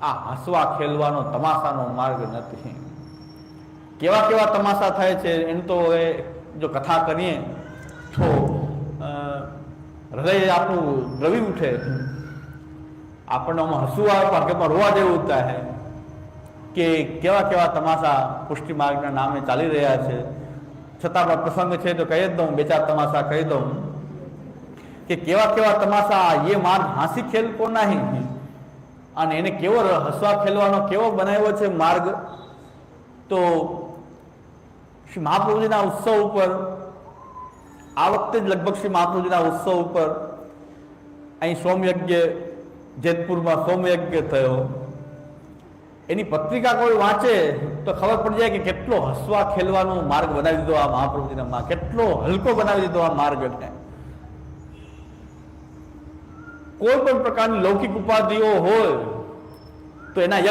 આ હસવા ખેલવાનો તમાશાનો માર્ગ નથી. કેવા કેવા તમાશા થાય છે એમ તો હવે જો કથા કરીએ તો હૃદય આપણું દ્રવી ઉઠે, આપણને આમાં હસવું આવે, ભાગ્યમાં રોવા જેવું થાય કે કેવા કેવા તમાશા પુષ્ટિ માર્ગના નામે ચાલી રહ્યા છે. છતાં પણ પ્રસંગ છે તો કહી જ દઉં, બે ચાર તમાશા કહી દઉં કે કેવા કેવા તમાશા. એ માર્ગ હાંસી ખેલ કો નહીં, અને એને કેવો હસવા ખેલવાનો કેવો બનાવ્યો છે માર્ગ. તો શ્રી મહાપ્રભુજીના ઉત્સવ ઉપર આ વખતે જ લગભગ શ્રી મહાપ્રભુજીના ઉત્સવ ઉપર અહીં સોમયજ્ઞ, જેતપુરમાં સોમયજ્ઞ થયો. એની પત્રિકા કોઈ વાંચે તો ખબર પડી જાય કે કેટલો હસવા ખેલવાનો માર્ગ બનાવી દીધો આ મહાપ્રભુજીના, કેટલો હલકો બનાવી દીધો આ માર્ગને. કોઈ પણ પ્રકારની લૌકિક ઉપાધિઓ હોય તો એના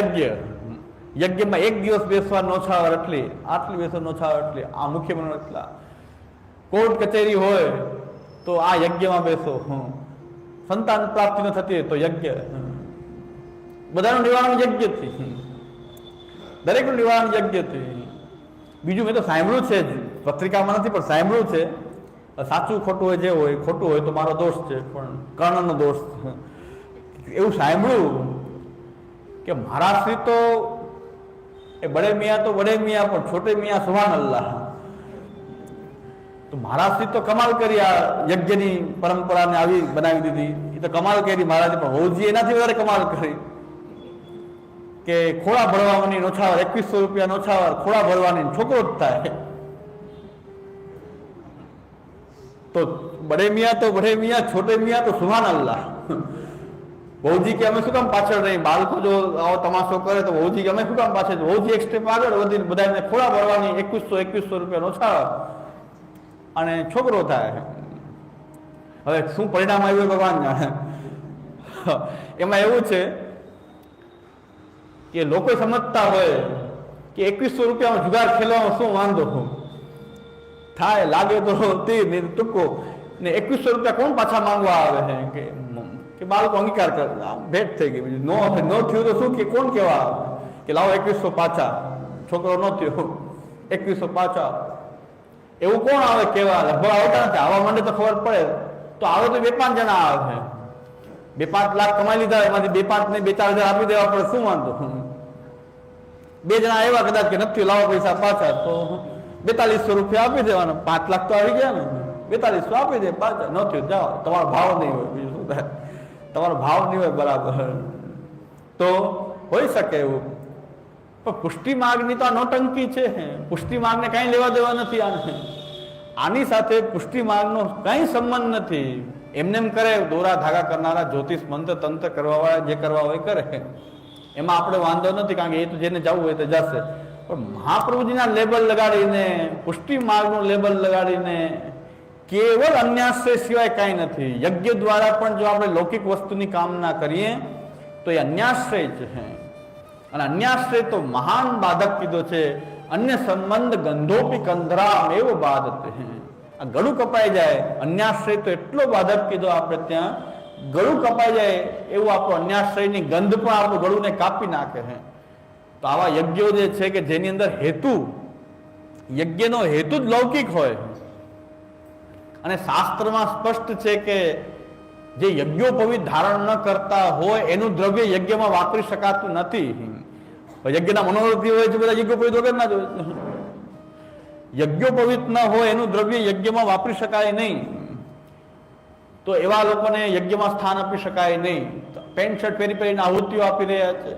યજ્ઞમાં એક દિવસ બેસવા નોછાવર એટલી, આટલી બેસવા નોછાવર એટલી, આ મુખ્ય બનો એટલા. કોર્ટ કચેરી હોય તો આ યજ્ઞમાં બેસો, સંતાન પ્રાપ્તિ ન થતી તો યજ્ઞ, બધાનું નિવારણ યજ્ઞથી, દરેકનું નિવારણ યજ્ઞથી. બીજું મેં તો સાંભળ્યું છે જ, પત્રિકામાં નથી પણ સાંભળ્યું છે. સાચું ખોટું હોય, જે હોય ખોટું હોય તો મારો દોષ છે, પણ કર્ણનો દોષ. એવું સાંભળ્યું કે મહારાષ્ટ્રી તો એ બડે મિયા તો બડે મિયા, પણ છોટે મિયા સુભાન અલ્લાહ. તો મહારાષ્ટ્રી તો કમાલ કરી, આ યજ્ઞની પરંપરાને આવી બનાવી દીધી. એ તો કમાલ કરી મહારાજે, પણ હોજી એનાથી વધારે કમાલ કરી કે ખોળા ભરવાની નોછાવર, 2100 રૂપિયા નોછાવર, ખોળા ભરવાની, છોકરો જ થાય. તો બડે મિયા તો બડે મિયા, છોટે મિયા તો સુભાન અલ્લાહ. બહુજી કે અમે શું કામ પાછળ રહી, બાળકો જો આવો તમાશો કરે તો બહુજી કે અમે શું કામ પાછળ. બહુજી એક સ્ટેપ આગળ વધીને બધાને ખોળા ભરવાની, 2100 રૂપિયા નોછાવર અને છોકરો થાય. હવે શું પરિણામ આવ્યું ભગવાન જાણે. એમાં એવું છે કે લોકો સમજતા હોય કે 2100 રૂપિયામાં જુગાર ખેલવામાં શું વાંધો થાય, લાગે તો તીર ને ટૂંકો ને 2100 રૂપિયા કોણ પાછા માંગવા આવે છે કે બાળકો અંગીકાર કરે, ભેટ થઈ ગઈ. બીજું નો થયું તો શું કે કોણ કેવા આવે કે લાવો 2100 પાછા, છોકરો ન થયો 2100 પાછા, એવું કોણ આવે કેવા? લગભગ આવતા નથી. આવવા માંડે તો ખબર પડે, તો આવે તો 2-5 જણા આવે છે. 2-5 લાખ કમાઈ લીધા, એમાંથી 2-5 ને 2-4 હજાર આપી દેવા પડે, શું વાંધો? 2 જણા એવા કદાચ કે નથી લાવો પૈસા પાછા, તો 4200 રૂપિયા આપી દેવાના, 5 લાખ તો આવી ગયા ને, 4200 આપી દે પાછા. ન થયું જાઓ, તમારો ભાવ નહીં હોય, બીજું શું થાય, તમારો ભાવ નહીં હોય બરાબર તો હોઈ શકે એવું. પણ પુષ્ટિ માર્ગની તો આ નોટંકી છે. પુષ્ટિ માર્ગને કઈ લેવા દેવા નથી. આની સાથે પુષ્ટિ માર્ગનો કઈ સંબંધ નથી. એમને એમ કરે, દોરા ધાગા કરનારા, જ્યોતિષ મંત્ર તંત્ર કરવા વાળા જે કરવા હોય કરે, એમાં આપણે વાંધો નથી, કારણ કે એ તો જેને જવું હોય તો જશે. પણ મહાપ્રભુજીના લેબલ લગાડીને, પુષ્ટિ માર્ગનું લેબલ લગાડીને કેવલ અન્યાશ્રય સિવાય કાંઈ નથી. યજ્ઞ દ્વારા પણ જો આપણે લૌકિક વસ્તુની કામના કરીએ તો એ અન્યાશ્રય છે. અને અન્યાશ્રય તો મહાન બાધક કીધો છે. અન્ય સંબંધ ગંધોપી કંધરામ એવો બાધક. આ ગળું કપાઈ જાય, અન્યાશ્રય તો એટલો બાધક કીધો આપણે ત્યાં, ગળું કપાઈ જાય એવું આપણું અન્યાશ્રયની ગંધ પણ આપણું ગળુંને કાપી નાખે છે. તો આવા યજ્ઞો જે છે કે જેની અંદર હેતુ, યજ્ઞનો હેતુ જ લૌકિક હોય, અને શાસ્ત્રમાં સ્પષ્ટ છે કે જે યજ્ઞોપવિત ધારણ ન કરતા હોય એનું દ્રવ્ય યજ્ઞમાં વાપરી શકાતું નથી. યજ્ઞના મનોરથી હોય છે, બધા યજ્ઞોપવિત વગરના જ હોય. યજ્ઞોપવિત ન હોય એનું દ્રવ્ય યજ્ઞમાં વાપરી શકાય નહીં. તો એવા લોકોને યજ્ઞમાં સ્થાન આપી શકાય નહીં. પેન્ટ શર્ટ પહેરીને આહુતિઓ આપી રહ્યા છે,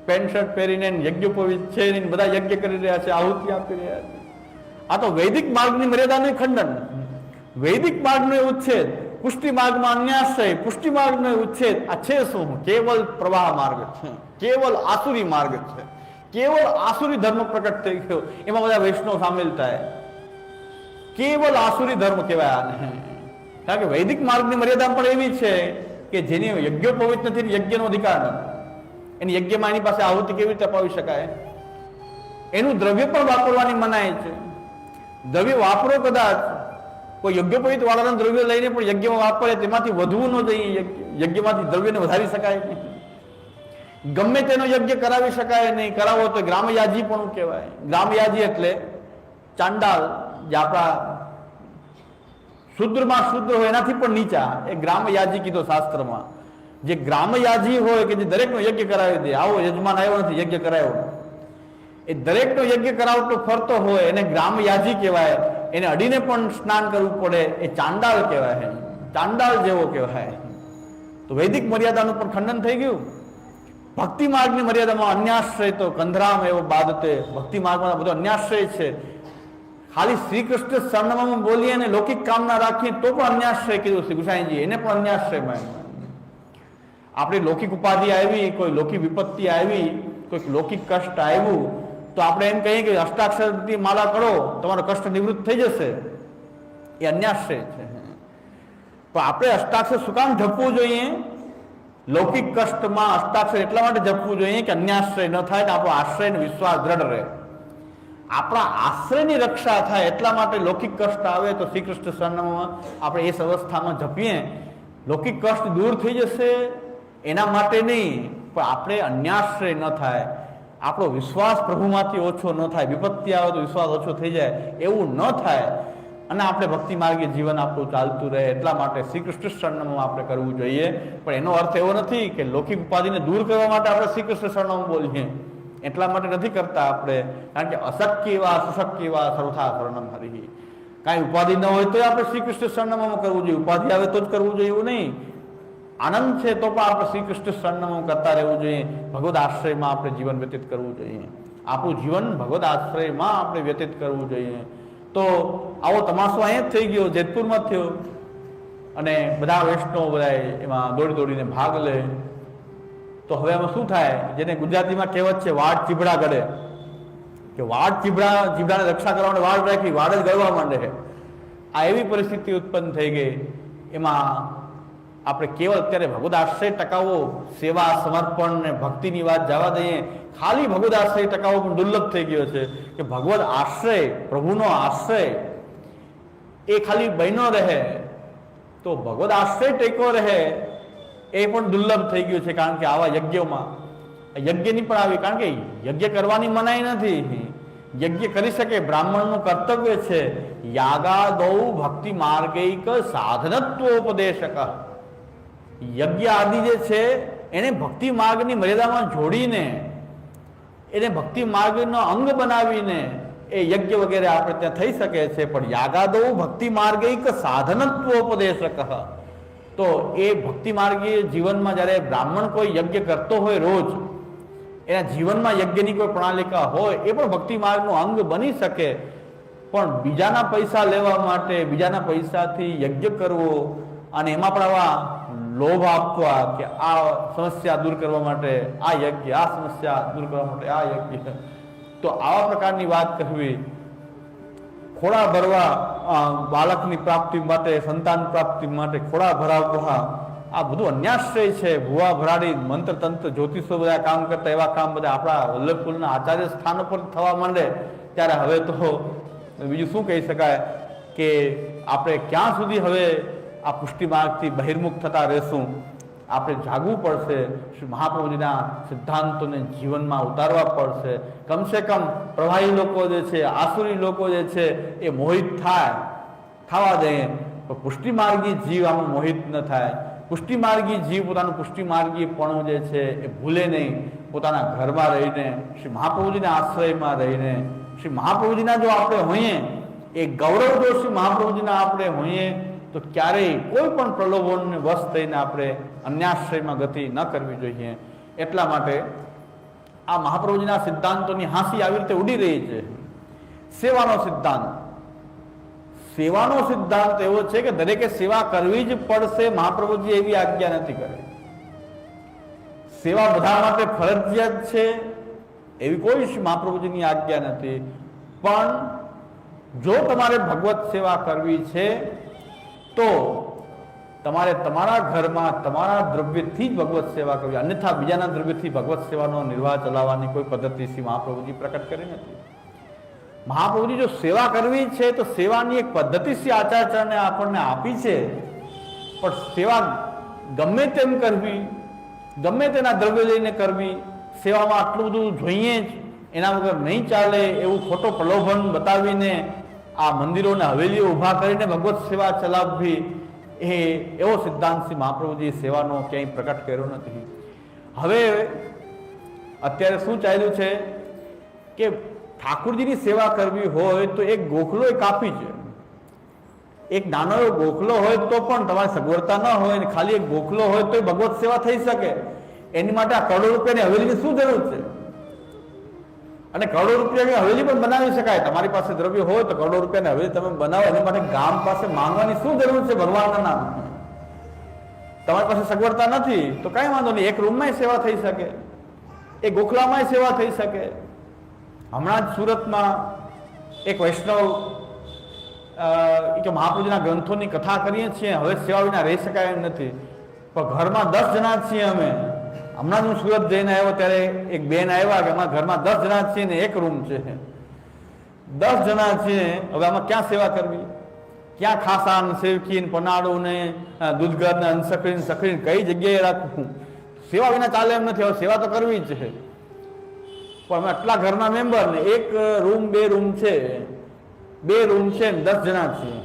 પેન્ટ શર્ટ પહેરીને યજ્ઞોપવિત છે બધા યજ્ઞ કરી રહ્યા છે, આહુતિ આપી રહ્યા છે. આ તો વૈદિક માર્ગની મર્યાદાનું ખંડન, વૈદિક માર્ગનો ઉચ્છેદ. પુષ્ટિ માર્ગમાં અન્યાશ્રય, પુષ્ટિ માર્ગનો ઉચ્છેદ. આ છે શું? કેવલ પ્રવાહ માર્ગ છે, કેવલ આસુરી માર્ગ છે, કેવલ આસુરી ધર્મ પ્રકટ થઈ ગયો. એમાં બધા વૈષ્ણવ સામેલ થાય, કેવલ આસુરી ધર્મ કહેવાય આને. કારણ કે વૈદિક માર્ગની મર્યાદા પણ એવી છે કે જેની યજ્ઞોપવિત નથી, યજ્ઞનો અધિકાર નથી. એની યજ્ઞમાં એની પાસે આહુતિ કેવી રીતે અપાવી શકાય? એનું દ્રવ્ય પણ વાપરવાની મનાય છે. દ્રવ્ય વાપરો, કદાચ કોઈ યજ્ઞોપવિત વાળાના દ્રવ્ય લઈને પણ યજ્ઞમાં વાપરે, તેમાંથી વધવું ન જોઈએ. યજ્ઞમાંથી દ્રવ્યને વધારી શકાય નહીં. ગમે તેનો યજ્ઞ કરાવી શકાય નહીં, કરાવો તો ગ્રામયાજી પણ કહેવાય. ગ્રામયાજી એટલે ચાંડાલ, જે આપણા શુદ્રમાં શુદ્ર હોય એનાથી પણ નીચા, એ ગ્રામયાજી કીધો શાસ્ત્રમાં. જે ગ્રામયાજી હોય કે જે દરેકનો યજ્ઞ કરાવી દે, આવો યજમાન આવ્યો નથી યજ્ઞ કરાવ્યો, એ દરેકનો યજ્ઞ કરાવતો ફરતો હોય એને ગ્રામયાજી કહેવાય. એને અડીને પણ સ્નાન કરવું પડે, એ ચાંડાલ કહેવાય, ચાંડાલ જેવો કહેવાય. તો વૈદિક મર્યાદાનું પણ ખંડન થઈ ગયું. ભક્તિ માર્ગની મર્યાદામાં અન્યાશ્રય તો કંધરામ એવો બાદતે, ભક્તિ માર્ગમાં બધો અન્યાશ્રય છે. ખાલી શ્રી કૃષ્ણ શરણમાં બોલીએ અને લૌકિક કામના રાખીએ તો પણ અન્યાશ્રય કીધું શ્રી ગુસાઈજી, એને પણ અન્યાશ્રય માન્યું. આપણી લૌકિક ઉપાધિ આવી, કોઈ લૌકિક વિપત્તિ આવી, કોઈક લૌકિક કષ્ટ આવ્યું તો આપણે એમ કહીએ કે અષ્ટાક્ષરથી માળા કરો તમારો કષ્ટ નિવૃત્ત થઈ જશે, એ અન્યાશ્રય છે. તો આપણે અષ્ટાક્ષર શું કામ જપવું જોઈએ? લૌકિક કષ્ટમાં અષ્ટાક્ષર એટલા માટે જપવું જોઈએ કે અન્યાશ્રય ન થાય ને આપણો આશ્રય અને વિશ્વાસ દ્રઢ રહે, આપણા આશ્રયની રક્ષા થાય. એટલા માટે લૌકિક કષ્ટ આવે તો શ્રી કૃષ્ણ શરણમાં આપણે એ અવસ્થામાં જપીએ, લૌકિક કષ્ટ દૂર થઈ જશે. એના માટે નહીં, પણ આપણે અન્યાશ્રય ન થાય, આપણો વિશ્વાસ પ્રભુમાંથી ઓછો ન થાય, વિપત્તિ આવે તો વિશ્વાસ ઓછો થઈ જાય એવું ન થાય, અને આપણે ભક્તિ માર્ગે જીવન આપણું ચાલતું રહે. એટલા માટે શ્રી કૃષ્ણ શરણમાં આપણે કરવું જોઈએ. પણ એનો અર્થ એવો નથી કે લૌકિક ઉપાધિને દૂર કરવા માટે આપણે શ્રી કૃષ્ણ શરણમાં બોલીએ, એટલા માટે નથી કરતા આપણે. કારણ કે અશક્ય એવા સુશક્ય એવા સર્વથા શરણમ હરિ. કાંઈ ઉપાધિ ન હોય તો આપણે શ્રી કૃષ્ણ શરણમાં કરવું જોઈએ, ઉપાધિ આવે તો જ કરવું જોઈએ એવું નહીં. આનંદ છે તો પણ આપણે શ્રી કૃષ્ણ શરણમાં કરતા રહેવું જોઈએ. ભગવદ આશ્રયમાં આપણે જીવન વ્યતીત કરવું જોઈએ, આપણું જીવન ભગવદ આશ્રયમાં આપણે વ્યતીત કરવું જોઈએ. તો આવો તમાશો અહીંયા જ થઈ ગયો, જેતપુરમાં થયો, અને બધા વૈષ્ણવ બધા એમાં દોડી દોડીને ભાગ લે. તો હવે એમાં શું થાય? જેને ગુજરાતીમાં કહેવત છે વાડ ચીબડા ગળે, કે વાડ ચીબડાને રક્ષા કરવા માટે વાડ રાખી, વાડ જ ગળવા માંડે છે. આ એવી પરિસ્થિતિ ઉત્પન્ન થઈ ગઈ. એમાં આપણે કેવળ અત્યારે ભગવદ આશ્રય ટકાવો, સેવા સમર્પણ ને ભક્તિની વાત જવા દઈએ, ખાલી ભગવદ આશ્રય ટકાવો પણ દુર્લભ થઈ ગયો છે. કે ભગવદ આશ્રય, પ્રભુનો આશ્રય એ ખાલી બન્યો રહે તો ભગવદ આશ્રય ટેકો રહે એ પણ દુર્લભ થઈ ગયું છે. કારણ કે આવા યજ્ઞોમાં યજ્ઞની પણ આવી, કારણ કે યજ્ઞ કરવાની મનાઈ નથી, યજ્ઞ કરી શકે, બ્રાહ્મણનું કર્તવ્ય છે. યાગાદૌ ભક્તિ માર્ગૈક સાધનત્વોપદેશક, યજ્ઞ આદિ જે છે એને ભક્તિ માર્ગની મર્યાદામાં જોડીને, એને ભક્તિ માર્ગનો અંગ બનાવીને એ યજ્ઞ વગેરે આપણે ત્યાં થઈ શકે છે. પણ યાગાદૌ ભક્તિ માર્ગૈક સાધનત્વોપદેશક, તો એ ભક્તિ માર્ગીય જીવનમાં જ્યારે બ્રાહ્મણ કોઈ યજ્ઞ કરતો હોય, રોજ એના જીવનમાં યજ્ઞની કોઈ પ્રણાલિકા હોય, એ પણ ભક્તિ માર્ગનું અંગ બની શકે. પણ બીજાના પૈસા લેવા માટે, બીજાના પૈસાથી યજ્ઞ કરવો અને એમાં પણ આવા લોભ આપવા કે આ સમસ્યા દૂર કરવા માટે આ યજ્ઞ, આ સમસ્યા દૂર કરવા માટે આ યજ્ઞ, તો આવા પ્રકારની વાત કહેવી, ખોળા ભરવા બાળકની પ્રાપ્તિ માટે, સંતાન પ્રાપ્તિ માટે ખોળા ભરાવવા, આ બધું અન્યાશ્રય છે. ભુવા ભરાડી મંત્ર તંત્ર જ્યોતિષો બધા કામ કરતા એવા કામ બધા આપણા વલ્લભકુલના આચાર્ય સ્થાનો પર થવા માંડે ત્યારે હવે તો બીજું શું કહી શકાય કે આપણે ક્યાં સુધી હવે આ પુષ્ટિ માર્ગથી બહિર્મુખ થતા રહેશું? આપણે જાગવું પડશે, શ્રી મહાપ્રભુજીના સિદ્ધાંતોને જીવનમાં ઉતારવા પડશે. કમસે કમ પ્રવાહી લોકો જે છે, આસુરી લોકો જે છે એ મોહિત થવા દઈએ, પણ પુષ્ટિ માર્ગી જીવ આમાં મોહિત ન થાય. પુષ્ટિ માર્ગી જીવ પોતાનું પુષ્ટિ માર્ગીપણું જે છે એ ભૂલે નહીં. પોતાના ઘરમાં રહીને, શ્રી મહાપ્રભુજીના આશ્રયમાં રહીને, શ્રી મહાપ્રભુજીના જો આપણે હોઈએ, એ ગૌરવ જો શ્રી મહાપ્રભુજીના આપણે હોઈએ, તો ક્યારેય કોઈ પણ પ્રલોભનને વશ થઈને આપણે અન્યાશ્રયમાં ગતિ ન કરવી જોઈએ. એટલા માટે આ મહાપ્રભુજીના સિદ્ધાંતોની હાંસી આવી રીતે ઉડી રહી છે. સેવાનો સિદ્ધાંત એવો છે કે દરેકે સેવા કરવી જ પડશે. મહાપ્રભુજી એવી આજ્ઞા નથી કરી. સેવા બધા માટે ફરજિયાત છે એવી કોઈ મહાપ્રભુજીની આજ્ઞા નથી. પણ જો તમારે ભગવત સેવા કરવી છે તો તમારે તમારા ઘરમાં તમારા દ્રવ્યથી જ ભગવત સેવા કરવી, અન્યથા બીજાના દ્રવ્યથી ભગવત સેવાનો નિર્વાહ ચલાવવાની કોઈ પદ્ધતિ શ્રી મહાપ્રભુજી પ્રકટ કરી નથી. મહાપ્રભુજી જો સેવા કરવી છે તો સેવાની એક પદ્ધતિ શ્રી આચાર્યને આપણને આપી છે. પણ સેવા ગમે તેમ કરવી ગમે તેના દ્રવ્ય લઈને કરવી, સેવામાં આટલું બધું જોઈએ જ, એના વગર નહીં ચાલે એવું ખોટો પ્રલોભન બતાવીને આ મંદિરોને હવેલીઓ ઊભા કરીને ભગવત સેવા ચલાવવી, એવો સિદ્ધાંત શ્રી મહાપ્રભુજી સેવાનો ક્યાંય પ્રકટ કર્યો નથી. હવે અત્યારે શું ચાલ્યું છે કે ઠાકુરજીની સેવા કરવી હોય તો એક ગોખલો કાપી છે. એક નાનો એવો ગોખલો હોય તો પણ તમારી સગવડતા ન હોય ને ખાલી એક ગોખલો હોય તો ભગવત સેવા થઈ શકે. એની માટે આ કરોડો રૂપિયાની હવેલીની શું જરૂર છે? અને કરોડો રૂપિયાની હવેલી પણ બનાવી શકાય. તમારી પાસે દ્રવ્ય હોય તો કરોડો રૂપિયાની હવેલી તમે બનાવો. એની માટે ગામ પાસે માંગવાની શું જરૂર છે ભગવાનના નામ? તમારી પાસે સગવડતા નથી તો કઈ વાંધો નહીં, એક રૂમમાં સેવા થઈ શકે, એક ગોખલામાં સેવા થઈ શકે. હમણાં જ સુરતમાં એક વૈષ્ણવ કે મહાપ્રભુજીના ગ્રંથોની કથા કરીએ છીએ, હવે સેવા વિના રહી શકાય એમ નથી, પણ ઘરમાં 10 જણા છીએ અમે. હમણાં હું સુરત જઈને આવ્યો ત્યારે એક બેન આવ્યા કે અમારા ઘરમાં 10 જણા છીએ ને એક રૂમ છે. 10 જણા છીએ, હવે આમાં ક્યાં સેવા કરવી? ક્યાં ખાસા ને સેવકી ને પનાળું ને દૂધઘર ને અનસકરી ને સખરી કઈ જગ્યાએ રાખવું? સેવા વિના ચાલે એમ નથી. હવે સેવા તો કરવી જ છે, પણ અમે આટલા ઘરના મેમ્બર ને એક રૂમ 2 રૂમ છે, 2 રૂમ છે ને 10 જણા છીએ.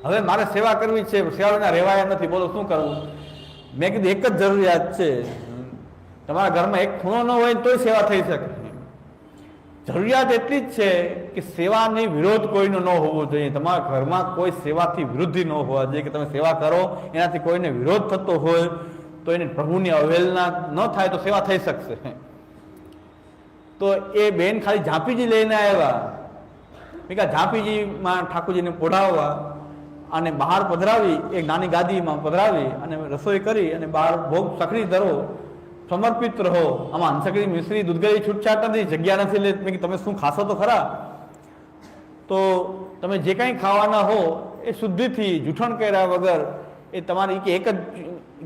હવે મારે સેવા કરવી છે, સેવા વિના રહેવાય નથી. બોલો શું કરવું? મેં કીધું એક જ જરૂરિયાત છે, તમારા ઘરમાં એક ખૂણો ન હોય તોય સેવા થઈ શકે. જરૂરિયાત એટલી જ છે કે સેવાની વિરોધ કોઈનો ન હોવો જોઈએ. તમારા ઘરમાં કોઈ સેવાથી વિરુદ્ધી ન હોવા જોઈએ કે તમે સેવા કરો એનાથી કોઈને વિરોધ થતો હોય તો એને પ્રભુની અવહેલના ન થાય તો સેવા થઈ શકશે. તો એ બેન ખાલી ઝાંપીજી લઈને આવ્યા. મેં કહ્યું ઝાંપીજીમાં ઠાકોરજીને પોઢાવવા અને બહાર પધરાવી, એક નાની ગાદીમાં પધરાવી અને રસોઈ કરી અને બહાર ભોગ સખડી ધરો, સમર્પિત રહો. આમાં હંસકડી મિશ્રી દૂધગરી છૂટછાટ નથી, જગ્યા નથી. લે મેં તમે શું ખાશો તો ખરા? તો તમે જે કંઈ ખાવાના હો એ શુદ્ધિથી જૂઠણ કર્યા વગર, એ તમારી કે એક જ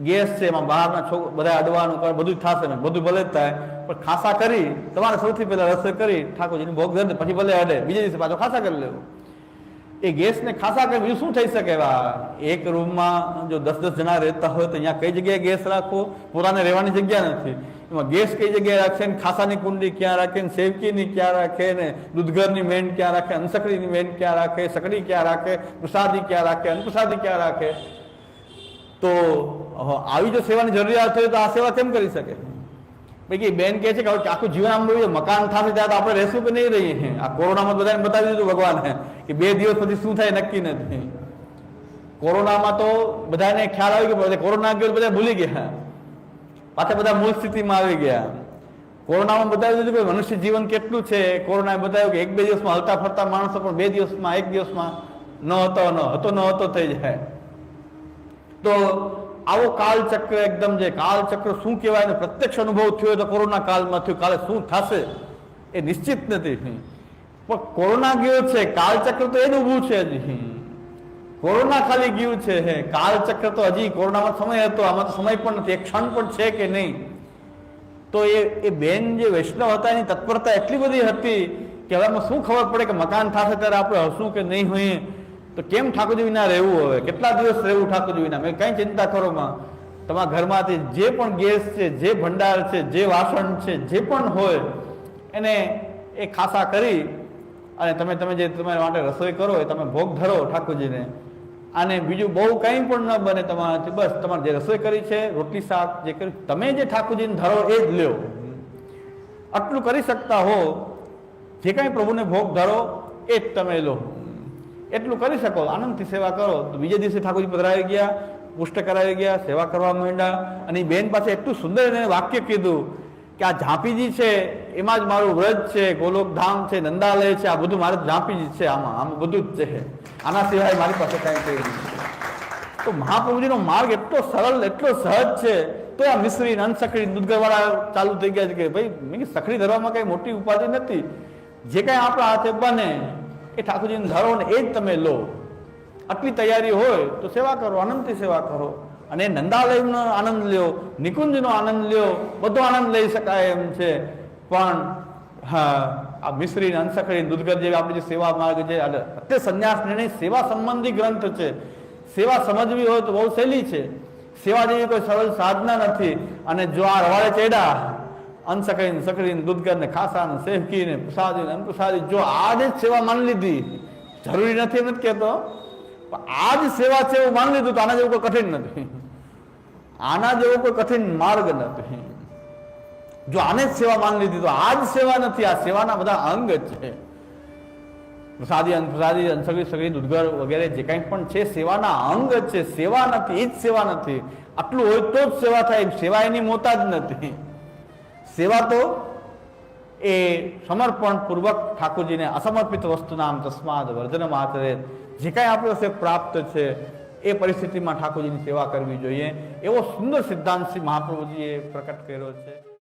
ગેસ છે, એમાં બહારના બધા અડવાનું કરે બધું થશે ને બધું ભલે જ થાય, પણ ખાસા કરી તમારે સૌથી પહેલા રસોઈ કરી ઠાકોરજીને ભોગ ધરે, પછી ભલે અડે, બીજે દિવસે પાછો ખાસા કરી લેવું. એ ગેસને ખાસા કરી બીજું શું થઈ શકે? એક રૂમમાં જો 10-10 જણા રહેતા હોય તો અહીંયા કઈ જગ્યાએ ગેસ રાખવો? પોતાને રહેવાની જગ્યા નથી, એમાં ગેસ કઈ જગ્યાએ રાખશે ને ખાસાની કુંડી ક્યાં રાખે ને સેવકીની ક્યાં રાખે ને દૂધઘરની મેન ક્યાં રાખે, અનસકડીની મેન ક્યાં રાખે, સકડી ક્યાં રાખે, પ્રસાદી ક્યાં રાખે, અન્નપ્રસાદી ક્યાં રાખે? તો આવી જો સેવાની જરૂરિયાત હોય તો આ સેવા કેમ કરી શકે? ભાઈ બેન કહે છે કે આખું જીવન આમ મકાન થશે ત્યારે તો આપણે રહેશું કે નહીં રહીએ? આ કોરોનામાં બધાને બતાવી દીધું ભગવાને કે 2 દિવસ પછી શું થાય નક્કી નથી. કોરોનામાં તો બધાને ખ્યાલ આવી ગયો, કોરોના ગયો બધા ભૂલી ગયા, પાછા બધા મૂળ સ્થિતિમાં આવી ગયા. કોરોનામાં બતાવી દીધું કે મનુષ્ય જીવન કેટલું છે. કોરોનાએ બતાવ્યું કે 1-2 દિવસમાં હલતા ફરતા માણસો પણ 2 દિવસમાં 1 દિવસમાં ન હતો થઈ જાય. તો આવો કાલચક્ર એકદમ જે કાલચક્ર શું કહેવાય ને પ્રત્યક્ષ અનુભવ થયો તો કોરોના કાળમાં થયો. કાલે શું થશે એ નિશ્ચિત નથી, પણ કોરોના ગયો છે, કાલચક્ર તો એનું ઊભું છે. હજી કોરોના ખાલી ગયું છે, કાલચક્ર તો હજી કોરોનામાં સમય હતો, આમાં તો સમય પણ નથી, એક ક્ષણ પણ છે કે નહીં. તો એ બેન જે વૈષ્ણવ હતા એની તત્પરતા એટલી બધી હતી કે હવે શું ખબર પડે કે મકાન થશે ત્યારે આપણે હશું કે નહીં હોઈએ, તો કેમ ઠાકોરજી વિના રહેવું? હવે કેટલા દિવસ રહેવું ઠાકોરજી વિના? મેં કઈ ચિંતા કરો માં, તમારા ઘરમાંથી જે પણ ગેસ છે, જે ભંડાર છે, જે વાસણ છે, જે પણ હોય એને એ ખાસા કરી અને તમે જે તમારા માટે રસોઈ કરો એ તમે ભોગ ધરો ઠાકોરજીને. અને બીજું બહુ કંઈ પણ ન બને તમારાથી, બસ તમારે જે રસોઈ કરી છે, રોટલી શાક જે કર્યું, તમે જે ઠાકોરજીને ધરો એ જ લ્યો. આટલું કરી શકતા હો, જે કંઈ પ્રભુને ભોગ ધરો એ જ તમે લો. એટલું કરી શકો, આનંદથી સેવા કરો. તો બીજે દિવસે ઠાકોરજી પધરાવી ગયા, પુષ્ટ કરાવી ગયા, સેવા કરવા માંડ્યા. અને એ બેન પાસે એટલું સુંદર એને વાક્ય કીધું કે આ ઝાંપીજી છે એમાં જ મારું વ્રત છે, ગોલોકધામ છે, નંદાલય છે, આ બધું મારે ઝાંપીજી છે, આમાં બધું જ છે, આના સિવાય મારી પાસે કાંઈ કઈ નહીં. તો મહાપ્રભુજીનો માર્ગ એટલો સરળ, એટલો સહજ છે. તો આ મિશ્રી અનસકડી દૂધગરવાળા ચાલુ થઈ ગયા છે કે ભાઈ મેં સખડી ધરવામાં કઈ મોટી ઉપાધિ નથી, જે કાંઈ આપણા હાથે બને એ ઠાકોરજીને ધરો ને એ જ તમે લો. આટલી તૈયારી હોય તો સેવા કરો, આનંદથી સેવા કરો. અને નંદાલયનો આનંદ લ્યો, નિકુંજનો આનંદ લ્યો, બધો આનંદ લઈ શકાય એમ છે. પણ હા, આ મિશ્રી અનસકડી દૂધગર જેવી આપણી જે સેવા માર્ગ છે, અત્યારે સંન્યાસ નિર્ણય સેવા સંબંધી ગ્રંથ છે. સેવા સમજવી હોય તો બહુ સહેલી છે. સેવા જેવી કોઈ સરળ સાધના નથી. અને જો આ રવાડે ચડ્યા અનસકરીને સકરીને દૂધગરને ખાસાને સેવકીને પ્રસાદીને અનપ્રસાદી, જો આ જ સેવા માની લીધી, જરૂરી નથી એમ નથી કહેતો, આ જ સેવા છે એવું માની લીધું તો આના જેવું કોઈ કઠિન નથી, આના જેવો કોઈ કઠિન માર્ગ નથી. જો આને જ સેવા માની લીધી તો આ જ સેવા નથી, આ સેવાના બધા અંગ છે. પ્રસાદી અનપ્રસાદી અનસકરી સકરી દૂધગર વગેરે જે કંઈ પણ છે સેવાના અંગ છે, સેવા નથી એ જ સેવા નથી. આટલું હોય તો જ સેવા થાય, સેવા એની મોતાજ નથી. સેવા તો એ સમર્પણ પૂર્વક ઠાકોરજીને અસમર્પિત વસ્તુ નામ તસ્માદ વર્જન માત્રે, જે કાંઈ આપણી પાસે પ્રાપ્ત છે એ પરિસ્થિતિમાં ઠાકોરજીની સેવા કરવી જોઈએ, એવો સુંદર સિદ્ધાંત શ્રી મહાપ્રભુજીએ પ્રકટ કર્યો છે.